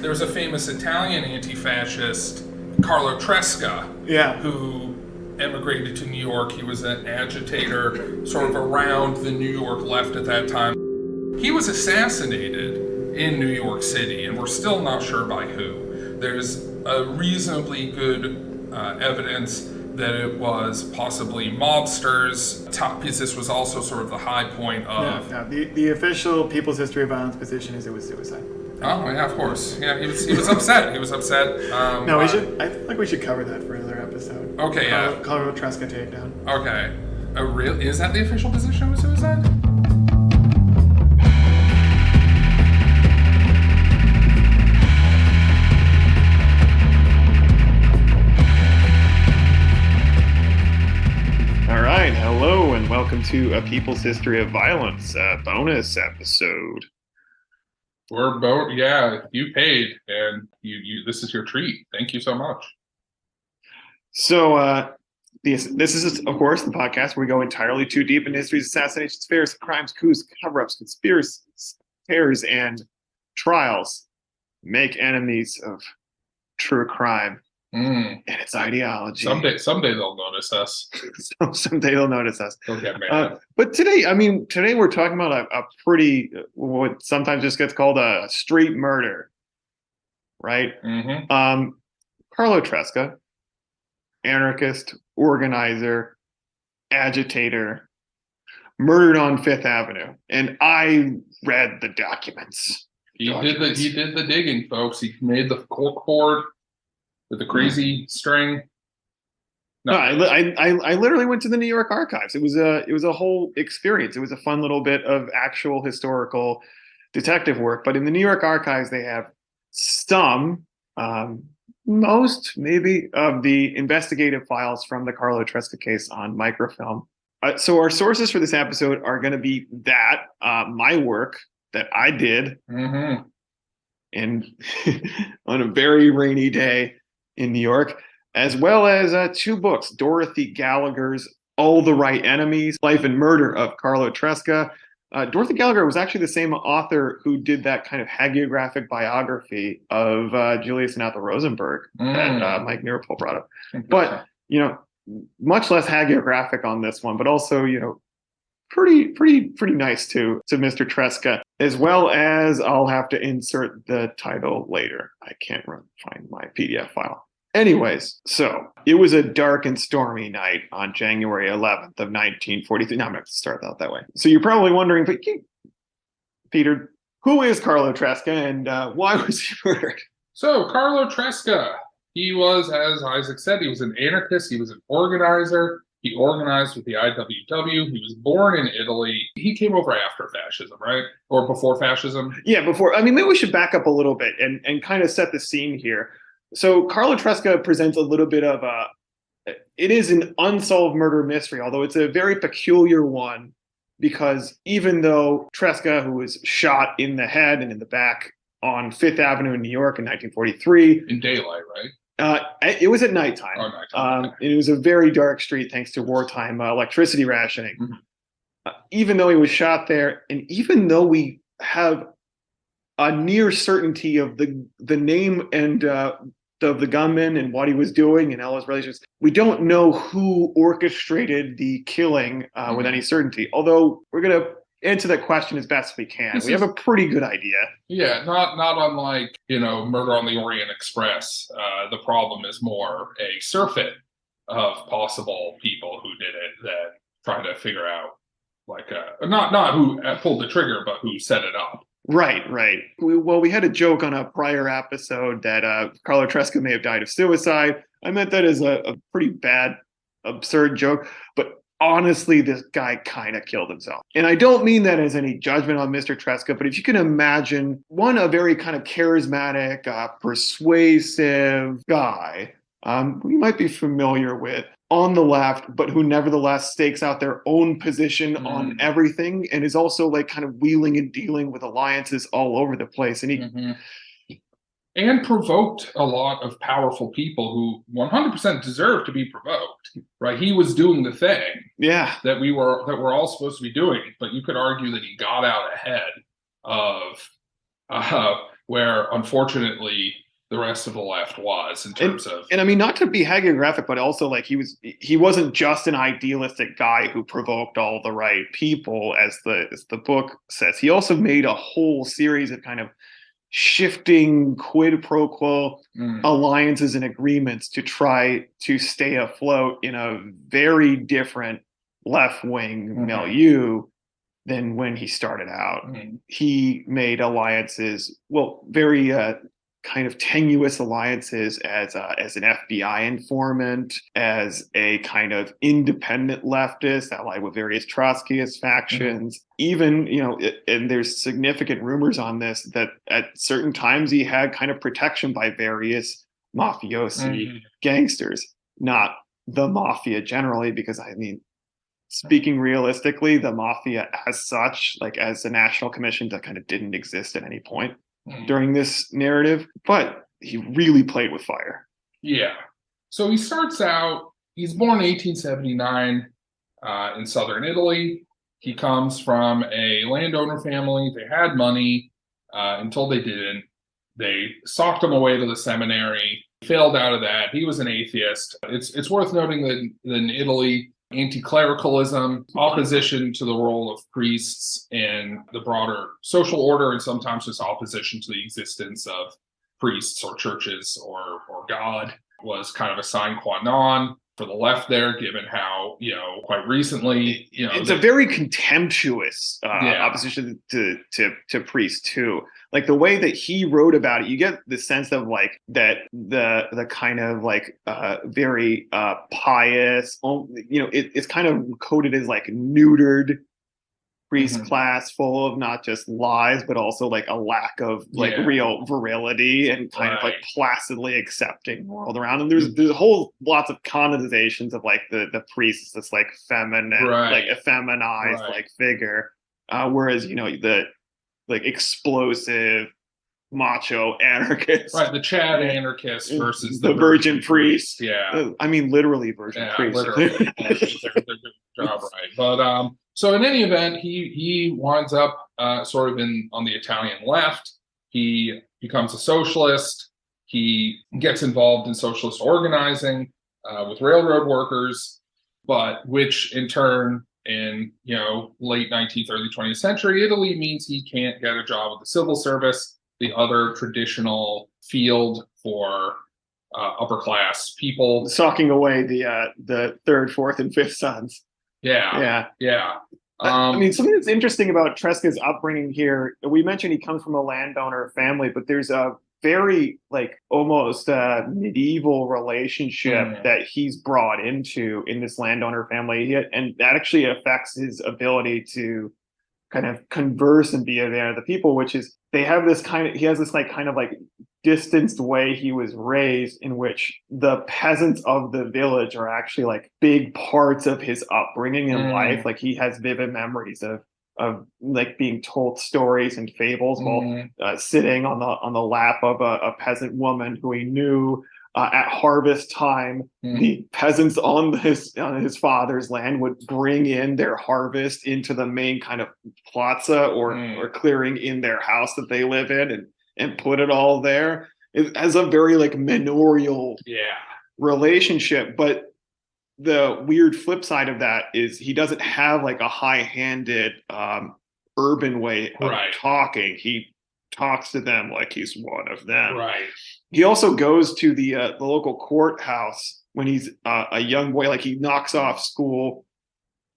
There's a famous Italian anti-fascist, Carlo Tresca, who emigrated to New York. He was an agitator sort of around the New York left at that time. He was assassinated in New York City, and we're still not sure by who. There's a reasonably good evidence that it was possibly mobsters. This was also sort of the high point of... The official People's History of Violence position is it was suicide. Oh, yeah, of course. Yeah, he was upset. He was upset. I feel like we should cover that for another episode. Okay, Carlo Tresca takedown. Okay. Is that the official position of suicide? All right, hello and welcome to A People's History of Violence, bonus episode. We're both, you paid, and you this is your treat. Thank you so much. So, this is, of course, the podcast where we go entirely too deep in history's assassinations, affairs, crimes, coups, cover-ups, conspiracies, terrors, and trials. Make enemies of true crime and its ideology. Someday they'll notice us. Someday they'll notice us. They'll get mad. But today we're talking about a pretty, what sometimes just gets called a street murder, right? Mm-hmm. Carlo Tresca, anarchist, organizer, agitator, murdered on Fifth Avenue, and I read the documents. He did the digging, folks. He made the corkboard with the crazy string. No, I literally went to the New York archives. It was a whole experience. It was a fun little bit of actual historical detective work. But in the New York archives, they have some, most maybe, of the investigative files from the Carlo Tresca case on microfilm. So our sources for this episode are going to be my work that I did, and on a very rainy day in New York, as well as two books, Dorothy Gallagher's All the Right Enemies, Life and Murder of Carlo Tresca. Dorothy Gallagher was actually the same author who did that kind of hagiographic biography of Julius and Ethel Rosenberg that Mike Meeropol brought up. But, much less hagiographic on this one, but also, pretty nice to Mr. Tresca, as well as I'll have to insert the title later. I can't find my PDF file. Anyways, so it was a dark and stormy night on January 11th of 1943. Now I'm going to start out that way. So you're probably wondering, but Peter, who is Carlo Tresca and why was he murdered? So Carlo Tresca, he was, as Isaac said, he was an anarchist. He was an organizer. He organized with the IWW. He was born in Italy. He came over after fascism, right? Or before fascism? Yeah, before. Maybe we should back up a little bit and kind of set the scene here. So Carlo Tresca presents a little bit of it is an unsolved murder mystery, although it's a very peculiar one, because even though Tresca, who was shot in the head and in the back on Fifth Avenue in New York in 1943. In daylight, right? It was at nighttime. Oh, nighttime. And it was a very dark street thanks to wartime electricity rationing. Mm-hmm. Even though he was shot there, and even though we have a near certainty of the name and of the gunman and what he was doing and all his relations, we don't know who orchestrated the killing with any certainty. Although we're going to answer that question as best we can. We have a pretty good idea. Yeah, not unlike, Murder on the Orient Express. The problem is more a surfeit of possible people who did it than trying to figure out, not who pulled the trigger, but who set it up. Right. We had a joke on a prior episode that Carlo Tresca may have died of suicide. I meant that as a pretty bad, absurd joke, but honestly, this guy kind of killed himself. And I don't mean that as any judgment on Mr. Tresca, but if you can imagine a very kind of charismatic, persuasive guy we might be familiar with on the left, but who nevertheless stakes out their own position on everything and is also kind of wheeling and dealing with alliances all over the place. And he and provoked a lot of powerful people who 100% deserve to be provoked, right? He was doing the thing that we're all supposed to be doing, but you could argue that he got out ahead of where unfortunately the rest of the left was in terms of. And I mean, not to be hagiographic, but also like he wasn't just an idealistic guy who provoked all the right people, as the book says. He also made a whole series of kind of shifting quid pro quo alliances and agreements to try to stay afloat in a very different left-wing milieu than when he started out. He made alliances, well, very kind of tenuous alliances as an FBI informant, as a kind of independent leftist allied with various Trotskyist factions. Even, and there's significant rumors on this that at certain times he had kind of protection by various mafiosi gangsters, not the mafia generally, because I mean, speaking realistically, the mafia as such, like as a national commission, that kind of didn't exist at any point during this narrative, but he really played with fire. Yeah. So he starts out, he's born in 1879 in southern Italy. He comes from a landowner family. They had money until they didn't. They socked him away to the seminary, failed out of that. He was an atheist. It's worth noting that in Italy, anti-clericalism, opposition to the role of priests in the broader social order, and sometimes just opposition to the existence of priests or churches or God, was kind of a sine qua non for the left there, given how, quite recently, it's a very contemptuous opposition to priests too. Like the way that he wrote about it, you get the sense of like that the kind of like very pious, it's kind of coded as like neutered priest class, full of not just lies, but also like a lack of like real virility, and kind of like placidly accepting the world around. And there's whole lots of connotations of like the priest is this like feminine, like effeminized like figure, whereas the like explosive macho anarchist, the Chad anarchist versus the virgin priest. I mean literally virgin priest. Literally. They're doing a job right. But so in any event, he winds up sort of on the Italian left. He becomes a socialist. He gets involved in socialist organizing with railroad workers, but which in turn, in late 19th, early 20th century Italy, means he can't get a job with the civil service, the other traditional field for upper class people, socking away the third, fourth, and fifth sons. I mean, something that's interesting about Tresca's upbringing here, we mentioned he comes from a landowner family, but there's a very like almost medieval relationship that he's brought into in this landowner family, and that actually affects his ability to kind of converse and be aware of the people, which is he has this like kind of like distanced way he was raised, in which the peasants of the village are actually like big parts of his upbringing in life. Like he has vivid memories of like being told stories and fables while sitting on the lap of a peasant woman who he knew at harvest time. The peasants on his father's land would bring in their harvest into the main kind of plaza or clearing in their house that they live in, and put it all there. It has a very like manorial relationship, but the weird flip side of that is he doesn't have like a high-handed urban way of talking. He talks to them like he's one of them. He also goes to the local courthouse when he's a young boy. Like he knocks off school,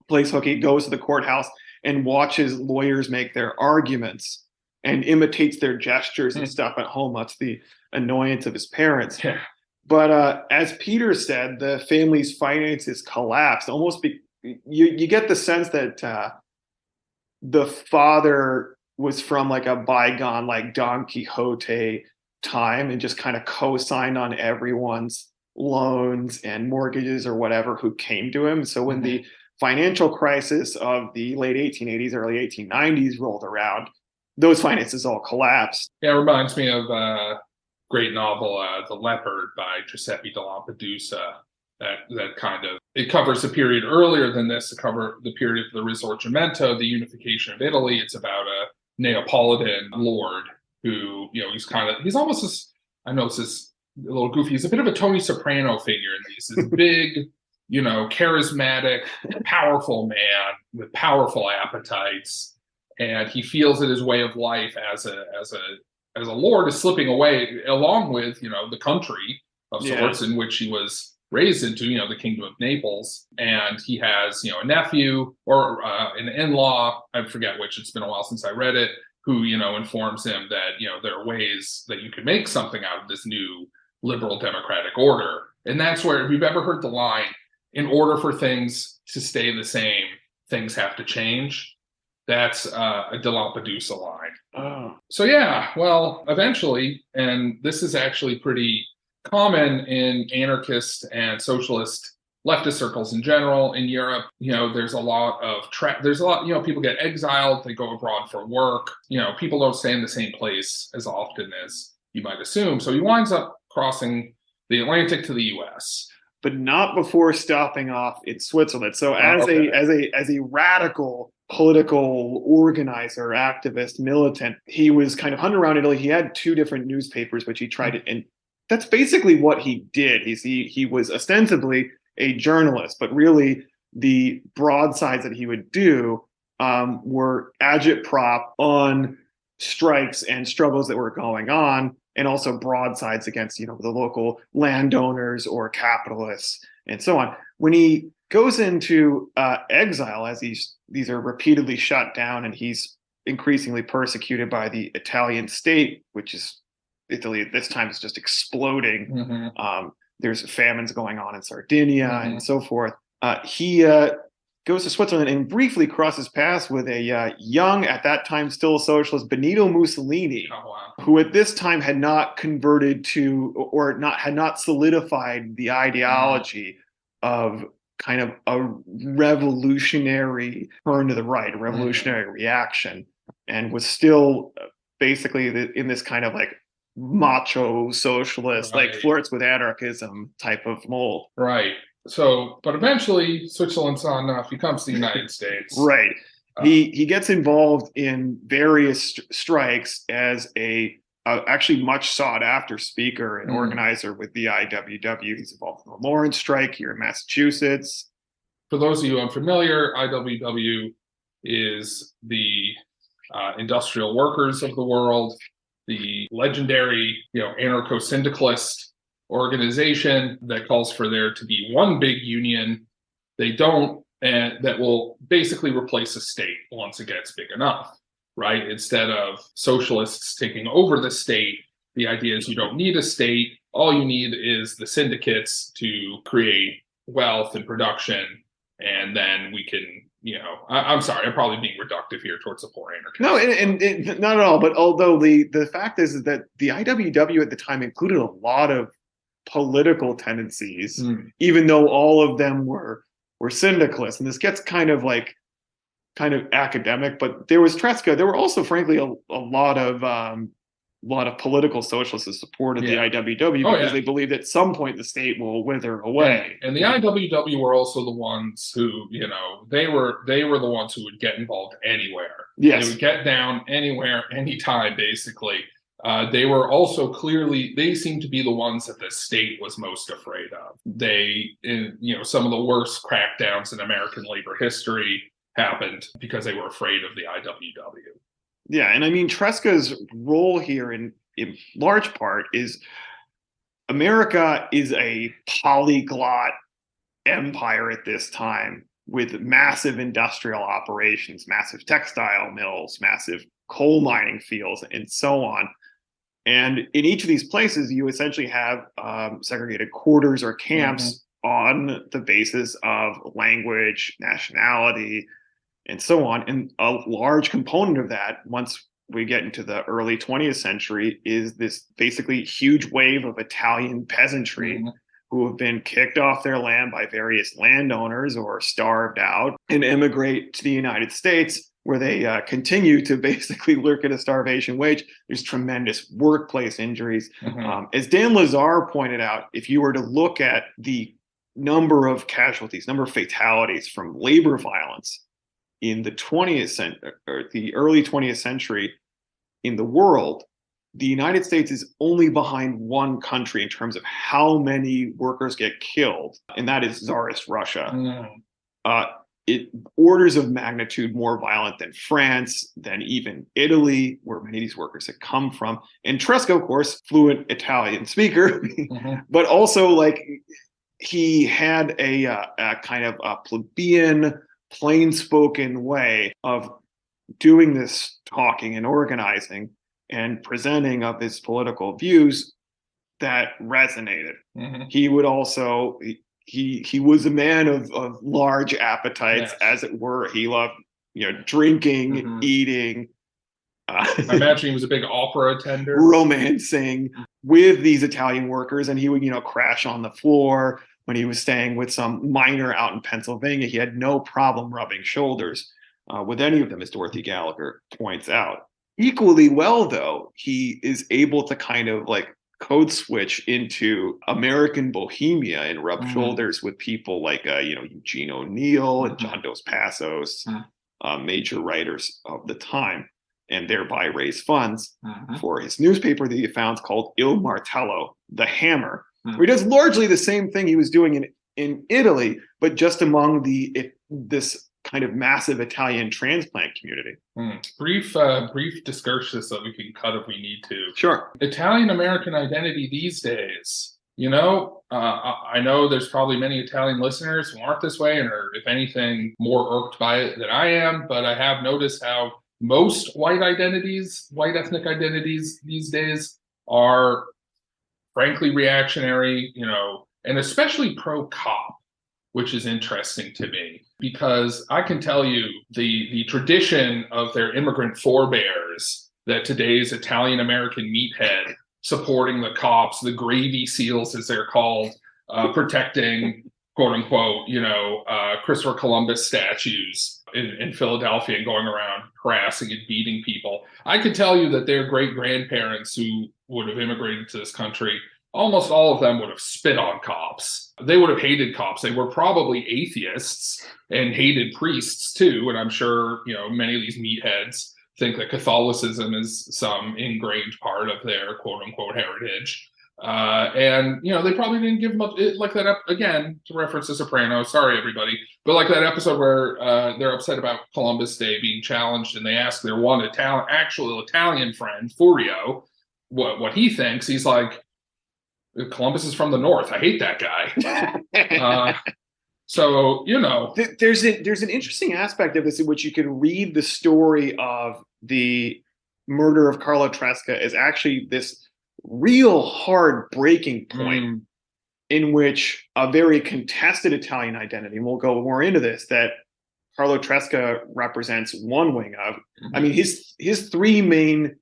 plays hooky, goes to the courthouse and watches lawyers make their arguments and imitates their gestures and stuff at home. That's the annoyance of his parents. But as Peter said, the family's finances collapsed. You get the sense that the father was from like a bygone, like Don Quixote time, and just kind of co-signed on everyone's loans and mortgages or whatever who came to him. So when the financial crisis of the late 1880s, early 1890s rolled around, those finances all collapsed. It reminds me of great novel The Leopard by Giuseppe de Lampedusa. That kind of, it covers a period earlier than this, to cover the period of the Risorgimento, the unification of Italy. It's about a Neapolitan lord who, he's almost this, I know this is a little goofy, he's a bit of a Tony Soprano figure in these. This big, charismatic, powerful man with powerful appetites, and he feels that his way of life as a lord is slipping away, along with the country of sorts in which he was raised into, the Kingdom of Naples. And he has a nephew or an in-law, I forget which, it's been a while since I read it, who informs him that there are ways that you could make something out of this new liberal democratic order. And that's where, if you've ever heard the line, in order for things to stay the same, things have to change. That's a De Lampedusa line. Oh. So yeah, well, eventually, and this is actually pretty common in anarchist and socialist leftist circles in general in Europe, there's a lot of people get exiled, they go abroad for work, people don't stay in the same place as often as you might assume. So he winds up crossing the Atlantic to the US. But not before stopping off in Switzerland. So as a radical political organizer, activist, militant, he was kind of hunting around Italy. He had 2 different newspapers which he tried to, and that's basically what he did. He was ostensibly a journalist, but really the broadsides that he would do were agitprop on strikes and struggles that were going on, and also broadsides against the local landowners or capitalists and so on. When he goes into exile, as these are repeatedly shut down, and he's increasingly persecuted by the Italian state, which is Italy at this time is just exploding. There's famines going on in Sardinia and so forth. He goes to Switzerland and briefly crosses paths with a young, at that time still socialist, Benito Mussolini, who at this time had not converted to, or had not solidified the ideology of kind of a revolutionary turn to the right, a revolutionary reaction, and was still basically in this kind of like macho socialist, like flirts with anarchism type of mold. Right. So, but eventually Switzerland saw enough. He comes to the United States. Right. He gets involved in various strikes as a actually much sought after speaker and organizer with the IWW. He's involved in the Lawrence strike here in Massachusetts. For those of you unfamiliar, IWW is the industrial workers of the world, the legendary, anarcho-syndicalist organization that calls for there to be one big union. They don't, and that will basically replace the state once it gets big enough, right? Instead of socialists taking over the state, the idea is you don't need a state. All you need is the syndicates to create wealth and production, and then we can, I'm sorry, I'm probably being reductive here towards the poor anarchists. No, and not at all. But although the fact is that the IWW at the time included a lot of political tendencies, even though all of them were syndicalists. And this gets kind of academic, but there was Tresca. There were also, frankly, a lot of political socialists that supported the IWW because they believed at some point the state will wither away. And the IWW were also the ones who, they were the ones who would get involved anywhere. Yes. They would get down anywhere, anytime, basically. They were also they seemed to be the ones that the state was most afraid of. Some of the worst crackdowns in American labor history happened because they were afraid of the IWW. Yeah, and I mean, Tresca's role here in large part is America is a polyglot empire at this time with massive industrial operations, massive textile mills, massive coal mining fields, and so on. And in each of these places, you essentially have segregated quarters or camps on the basis of language, nationality, and so on. And a large component of that, once we get into the early 20th century, is this basically huge wave of Italian peasantry who have been kicked off their land by various landowners or starved out and immigrate to the United States, where they continue to basically lurk at a starvation wage. There's tremendous workplace injuries. As Dan Lazar pointed out, if you were to look at the number of casualties, number of fatalities from labor violence in the 20th century, or the early 20th century in the world, the United States is only behind one country in terms of how many workers get killed, and that is Tsarist Russia. It orders of magnitude more violent than France, than even Italy, where many of these workers had come from. And Tresca, of course, fluent Italian speaker, but also like he had a kind of a plebeian, plain-spoken way of doing this talking and organizing and presenting of his political views that resonated. He would also he was a man of large appetites, as it were. He loved drinking, eating. I imagine he was a big opera attender, romancing with these Italian workers, and he would crash on the floor when he was staying with some miner out in Pennsylvania. He had no problem rubbing shoulders with any of them, as Dorothy Gallagher points out. Equally well, though, he is able to kind of like code switch into American bohemia and rub shoulders with people like Eugene O'Neill and John Dos Passos, major writers of the time, and thereby raise funds for his newspaper that he founds called Il Martello, the Hammer, where he does largely the same thing he was doing in Italy, but just among this kind of massive Italian transplant community. Brief discursus that we can cut if we need to. Sure. Italian-American identity these days. I know there's probably many Italian listeners who aren't this way and are, if anything, more irked by it than I am, but I have noticed how most white ethnic identities these days are frankly reactionary, and especially pro-cop, which is interesting to me, because I can tell you the tradition of their immigrant forebears, that today's Italian-American meathead supporting the cops, the gravy seals as they're called, protecting, quote unquote, Christopher Columbus statues in Philadelphia and going around harassing and beating people. I could tell you that their great-grandparents who would have immigrated to this country, almost all of them would have spit on cops. They would have hated cops. They were probably atheists and hated priests too. And I'm sure, many of these meatheads think that Catholicism is some ingrained part of their quote unquote heritage. And they probably didn't give them up, like that up again, to reference The Sopranos. Sorry, everybody. But like that episode where they're upset about Columbus Day being challenged, and they ask their one actual Italian friend, Furio, what he thinks. He's like, Columbus is from the north. I hate that guy. So there's an interesting aspect of this in which you can read the story of the murder of Carlo Tresca as actually this real hard breaking point in which a very contested Italian identity, and we'll go more into this, that Carlo Tresca represents one wing of. I mean, his three main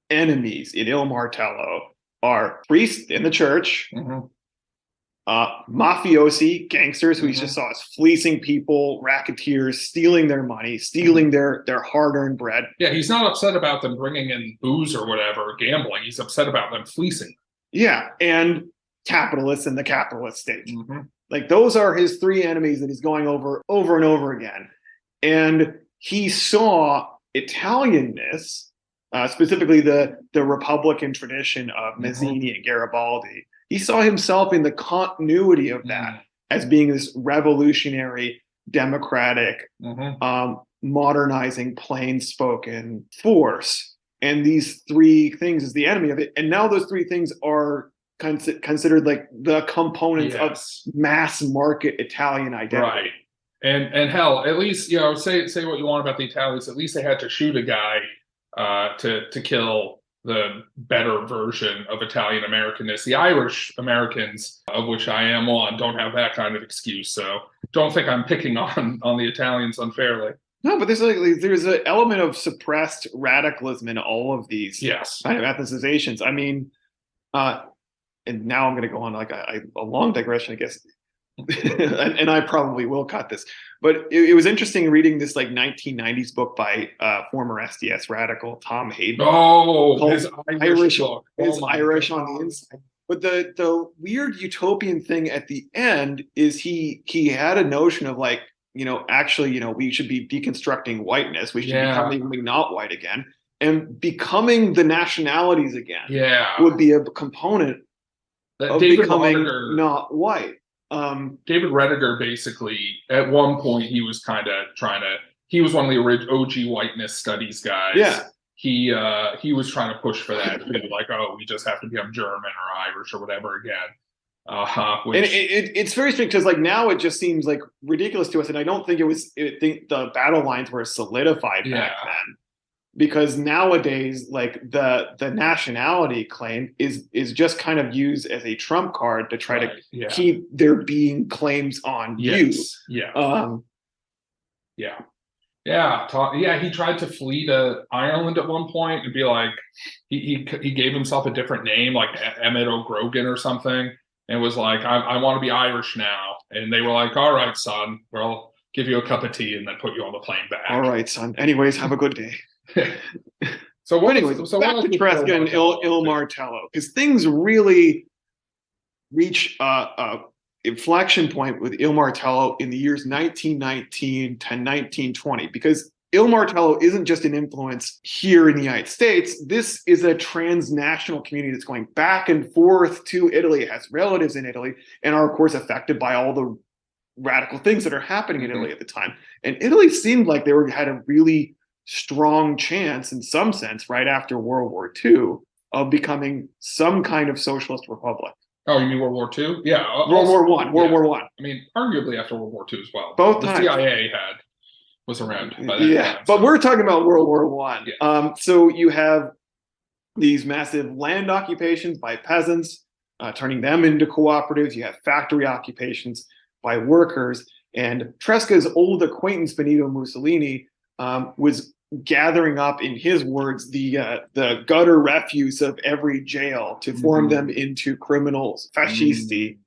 enemies in Il Martello are priests in the church, mafiosi, gangsters who he just saw as fleecing people, racketeers, stealing their money, stealing their hard-earned bread. Yeah, he's not upset about them bringing in booze or whatever, gambling. He's upset about them fleecing. Yeah, and capitalists in the capitalist state. Like, those are his three enemies that he's going over and over again. And he saw Italianness, specifically the Republican tradition of Mazzini and Garibaldi. He saw himself in the continuity of that as being this revolutionary, democratic, modernizing, plain-spoken force. And these three things is the enemy of it. And now those three things are considered like the components of mass market Italian identity. Right. And hell, at least, say what you want about the Italians, at least they had to shoot a guy to kill the better version of Italian Americanness. The Irish Americans, of which I am one, don't have that kind of excuse. So don't think I'm picking on the Italians unfairly. No, but there's an element of suppressed radicalism in all of these kind of ethnicizations. I mean, and now I'm going to go on like a long digression, I guess. and I probably will cut this, but it was interesting reading this like 1990s book by former SDS radical Tom Hayden. Oh, his Irish book. His Irish on the inside. But the weird utopian thing at the end is he had a notion of like, actually, we should be deconstructing whiteness. We should become not white again. and becoming the nationalities again would be a component that of David becoming Rediger, not white. David Rediger basically, at one point, he was kind of trying to. He was one of the OG whiteness studies guys. Yeah. He was trying to push for that too, like, oh, we just have to become German or Irish or whatever again. And it's very strange because like now it just seems like ridiculous to us, and I don't think I think the battle lines were solidified back then, because nowadays like the nationality claim is just kind of used as a trump card to try to keep there being claims on you. He tried to flee to Ireland at one point and be like, he gave himself a different name, like Emmett O'Grogan or something, and was like, I want to be Irish now. And they were like, all right, son, we'll give you a cup of tea and then put you on the plane back. All right, son. Anyways, have a good day. So back to Tresca and Il Martello, because things really reach a inflection point with Il Martello in the years 1919 to 1920, because Il Martello isn't just an influence here in the United States. This is a transnational community that's going back and forth to Italy. It has relatives in Italy and are, of course, affected by all the radical things that are happening in Italy at the time. And Italy seemed like they had a really strong chance, in some sense, right after World War II, of becoming some kind of socialist republic. Oh, you mean World War II? Yeah. World War I. I mean, arguably after World War II as well. Both the times. CIA was around by that time. But we're talking about World War I. Yeah. So you have these massive land occupations by peasants, turning them into cooperatives. You have factory occupations by workers. And Tresca's old acquaintance, Benito Mussolini, was gathering up, in his words, the gutter refuse of every jail to form them into criminals, fascisti,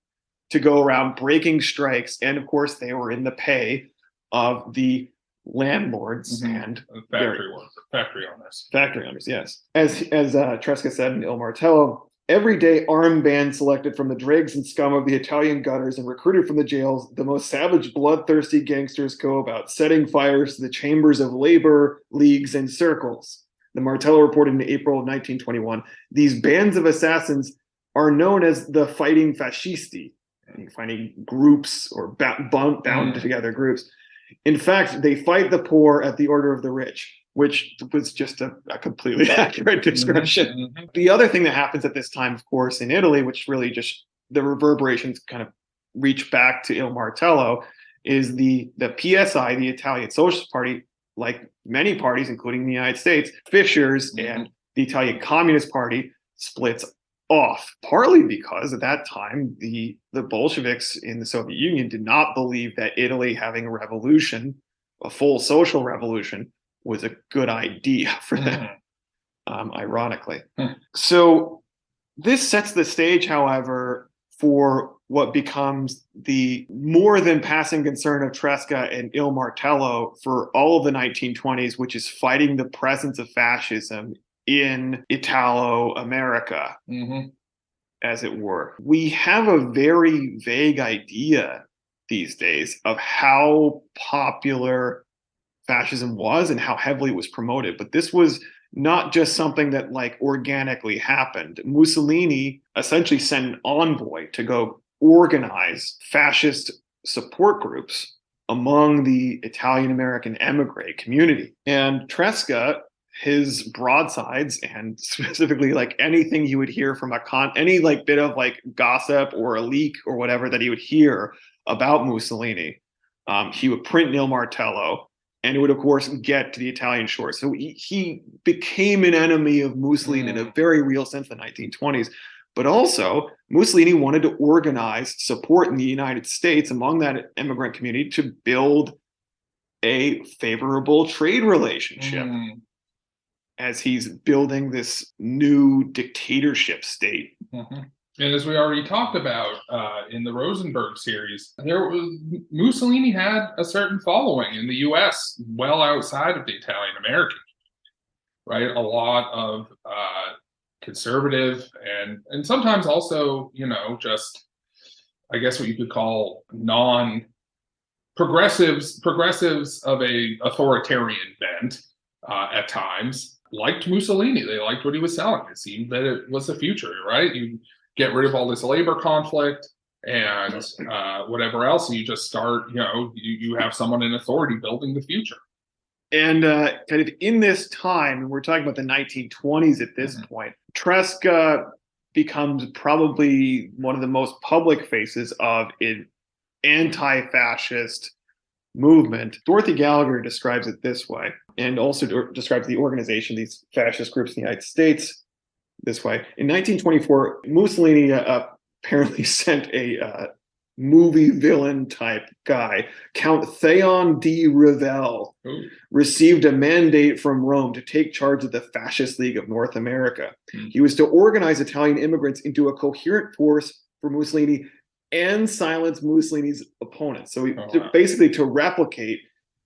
to go around breaking strikes. And of course, they were in the pay of the landlords and factory owners. Factory owners, yes. As Tresca said in Il Martello, every day armed bands selected from the dregs and scum of the Italian gutters and recruited from the jails, the most savage, bloodthirsty gangsters go about setting fires to the chambers of labor leagues and circles. The Martello reported in April of 1921, these bands of assassins are known as the fighting fascisti, fighting groups or bound together groups. In fact, they fight the poor at the order of the rich, which was just a completely accurate description. The other thing that happens at this time, of course, in Italy, which really just the reverberations kind of reach back to Il Martello, is the PSI, the Italian Socialist Party, like many parties, including the United States, fissures, and the Italian Communist Party splits off, partly because at that time, the Bolsheviks in the Soviet Union did not believe that Italy having a revolution, a full social revolution, was a good idea for them, ironically. So this sets the stage, however, for what becomes the more than passing concern of Tresca and Il Martello for all of the 1920s, which is fighting the presence of fascism in Italo-America, as it were. We have a very vague idea these days of how popular fascism was and how heavily it was promoted. But this was not just something that like organically happened. Mussolini essentially sent an envoy to go organize fascist support groups among the Italian American emigre community. And Tresca, his broadsides, and specifically like anything you would hear from any like bit of like gossip or a leak or whatever that he would hear about Mussolini, he would print Il Martello, and it would, of course, get to the Italian shores. So he became an enemy of Mussolini in a very real sense in the 1920s. But also, Mussolini wanted to organize support in the United States among that immigrant community to build a favorable trade relationship as he's building this new dictatorship state. And as we already talked about in the Rosenberg series, Mussolini had a certain following in the U.S. well outside of the Italian American, right? A lot of conservative and sometimes also, just I guess what you could call progressives of a authoritarian bent at times. liked Mussolini. They liked what he was selling. It seemed that it was the future, right? You get rid of all this labor conflict and whatever else, and you just start, you have someone in authority building the future. And kind of in this time, and we're talking about the 1920s at this point, Tresca becomes probably one of the most public faces of an anti-fascist movement. Dorothy Gallagher describes it this way, and also describes the organization, these fascist groups in the United States, this way. In 1924, Mussolini apparently sent a movie villain type guy, Count Theon de Revel, received a mandate from Rome to take charge of the Fascist League of North America. He was to organize Italian immigrants into a coherent force for Mussolini and silence Mussolini's opponents. So basically to replicate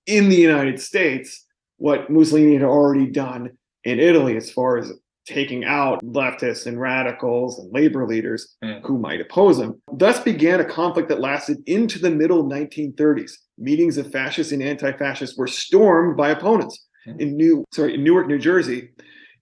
in the United States what Mussolini had already done in Italy as far as taking out leftists and radicals and labor leaders who might oppose him. Thus began a conflict that lasted into the middle 1930s. Meetings of fascists and anti-fascists were stormed by opponents. In Newark, New Jersey,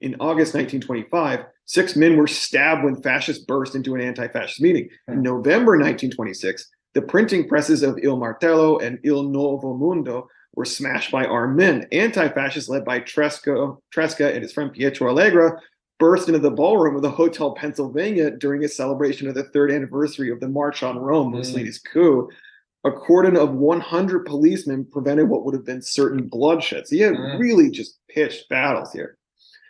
in August 1925, 6 men were stabbed when fascists burst into an anti-fascist meeting. In November 1926, the printing presses of Il Martello and Il Nuovo Mondo were smashed by armed men. Anti-fascists led by Tresca and his friend Pietro Allegra burst into the ballroom of the Hotel Pennsylvania during a celebration of the 3rd anniversary of the March on Rome, Mussolini's coup. A cordon of 100 policemen prevented what would have been certain bloodshed. So you had really just pitched battles here.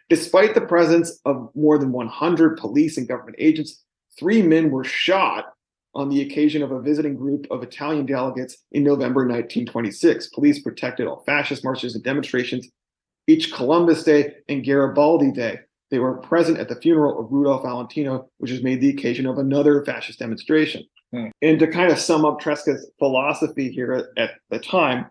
Despite the presence of more than 100 police and government agents, 3 men were shot on the occasion of a visiting group of Italian delegates in November 1926. Police protected all fascist marches and demonstrations each Columbus Day and Garibaldi Day. They were present at the funeral of Rudolph Valentino, which was made the occasion of another fascist demonstration. And to kind of sum up Tresca's philosophy here at the time,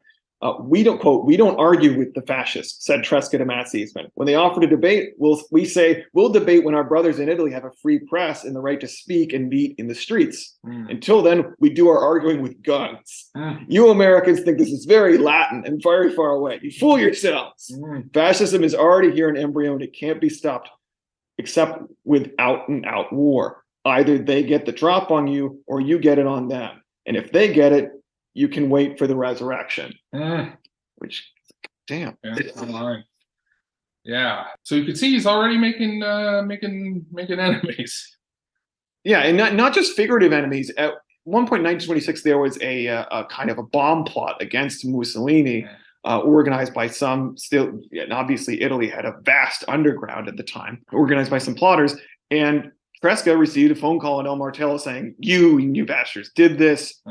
we don't argue with the fascists, said Tresca to Matt Seisman. When they offer to debate, we say, we'll debate when our brothers in Italy have a free press and the right to speak and meet in the streets. Until then, we do our arguing with guns. You Americans think this is very Latin and very far away. You fool yourselves. Fascism is already here in embryo and it can't be stopped except with out and out war. Either they get the drop on you or you get it on them. And if they get it, you can wait for the resurrection. Which, damn. Yeah. So you can see he's already making enemies. Yeah, and not just figurative enemies. At one point in 1926, there was a kind of a bomb plot against Mussolini, organized by some and obviously Italy had a vast underground at the time, organized by some plotters. And Tresca received a phone call at El Martello saying, you bastards did this.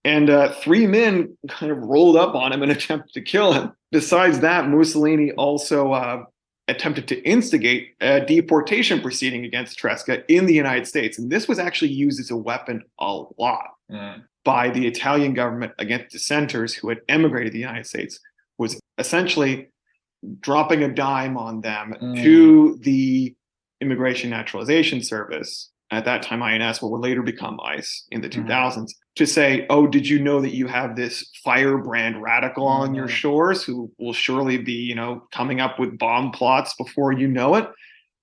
And 3 men kind of rolled up on him and attempted to kill him. Besides that, Mussolini also attempted to instigate a deportation proceeding against Tresca in the United States. And this was actually used as a weapon a lot by the Italian government against dissenters who had emigrated to the United States, was essentially dropping a dime on them to the Immigration Naturalization Service, at that time INS, what would later become ICE in the 2000s, to say, oh, did you know that you have this firebrand radical on your shores who will surely be, coming up with bomb plots before you know it?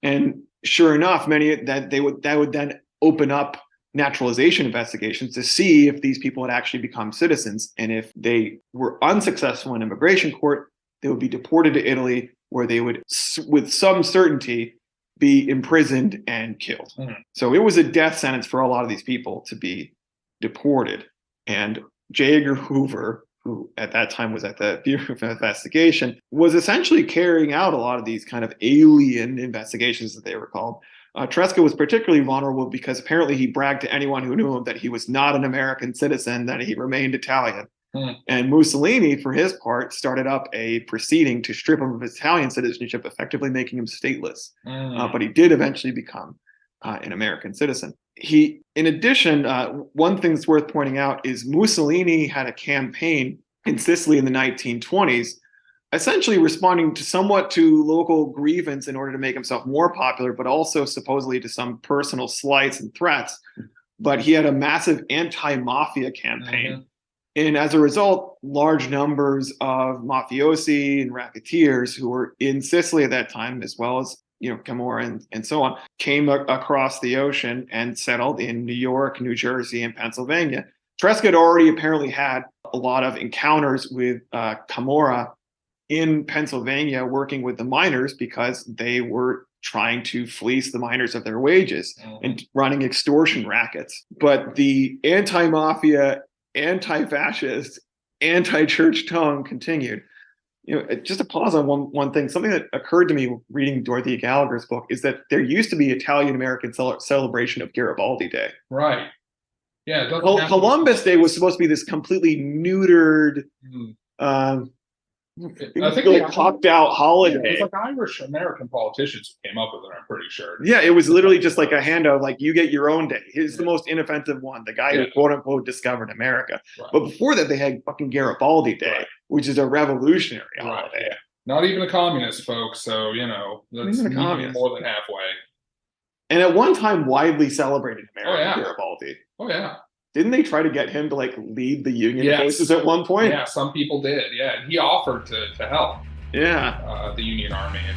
And sure enough, that would then open up naturalization investigations to see if these people had actually become citizens. And if they were unsuccessful in immigration court, they would be deported to Italy, where they would, with some certainty, be imprisoned and killed. So it was a death sentence for a lot of these people to be deported. And J. Edgar Hoover, who at that time was at the Bureau of Investigation, was essentially carrying out a lot of these kind of alien investigations that they were called. Tresca was particularly vulnerable because apparently he bragged to anyone who knew him that he was not an American citizen, that he remained Italian. And Mussolini, for his part, started up a proceeding to strip him of his Italian citizenship, effectively making him stateless. But he did eventually become an American citizen. In addition, one thing that's worth pointing out is Mussolini had a campaign in Sicily in the 1920s, essentially responding somewhat to local grievance in order to make himself more popular, but also supposedly to some personal slights and threats. But he had a massive anti-mafia campaign. And as a result, large numbers of mafiosi and racketeers who were in Sicily at that time, as well as Camorra and so on, came across the ocean and settled in New York, New Jersey, and Pennsylvania. Tresca had already apparently had a lot of encounters with Camorra in Pennsylvania, working with the miners because they were trying to fleece the miners of their wages and running extortion rackets. But the anti-mafia, anti-fascist, anti-church tone continued. Just to pause on one thing, something that occurred to me reading Dorothy Gallagher's book is that there used to be Italian-American celebration of Garibaldi Day. Right. Yeah. Columbus Day was supposed to be this completely neutered, I think really popped out holiday. It was like Irish American politicians who came up with it, I'm pretty sure. Yeah, it was literally just like a handout, like you get your own day. Here's the most inoffensive one, the guy who quote unquote discovered America. Right. But before that, they had fucking Garibaldi Day, which is a revolutionary holiday. Yeah. Not even a communist, folks. So that's even more than halfway. And at one time, widely celebrated American Garibaldi. Oh yeah. Didn't they try to get him to lead the Union forces at one point? Yeah, some people did. Yeah, and he offered to help. Yeah, the Union Army, and